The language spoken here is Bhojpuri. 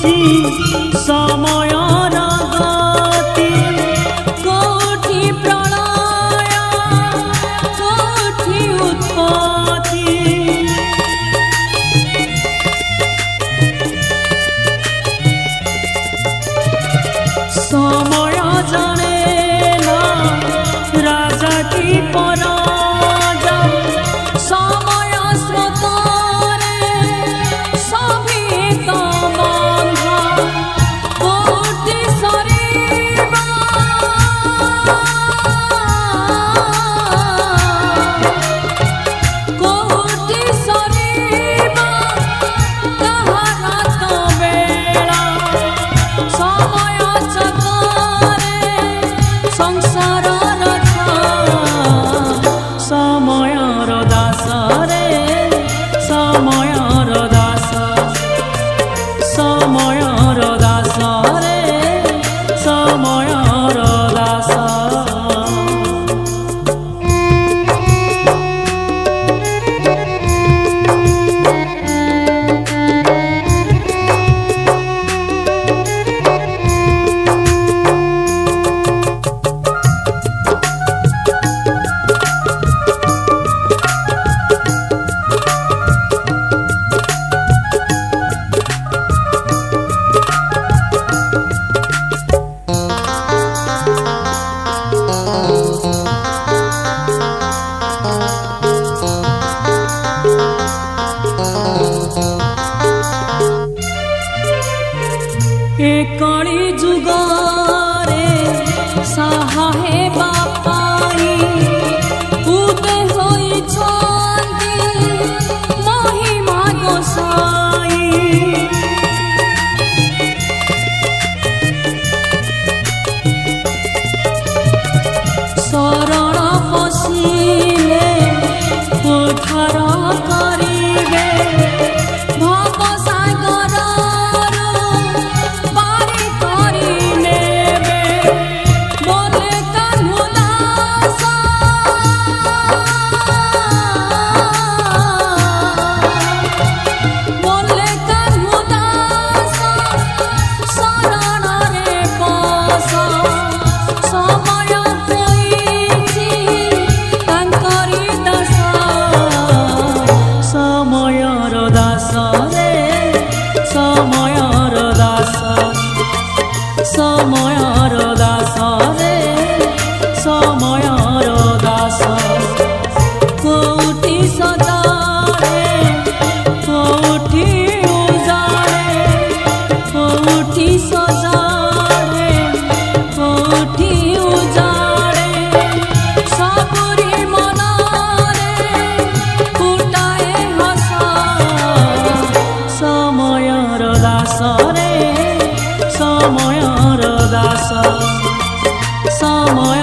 होइछि समयर गति कोठि प्रलय कोठि उत्पत्ति समय जाने ना राजा की पराजा समय स्रोतरे सभी तो बंधा कोटि सरीबा कोटि सरीबा कहारा तो बेला समय संसार रथ समयर दास रे समयर दास समयर दास रे समयर दास कली जुगारे साहा हे बापाई उदे होइछन्ति महिमा गोसाई शरण पशिले उद्धार करिबे समयर दास रे समयर दास कोठि सजाड़े कोठि उजाड़े कोठि सजाड़े कोठि उजाड़े सबरी मनरे फुटाए हसा समयर दास रे समयर दास समय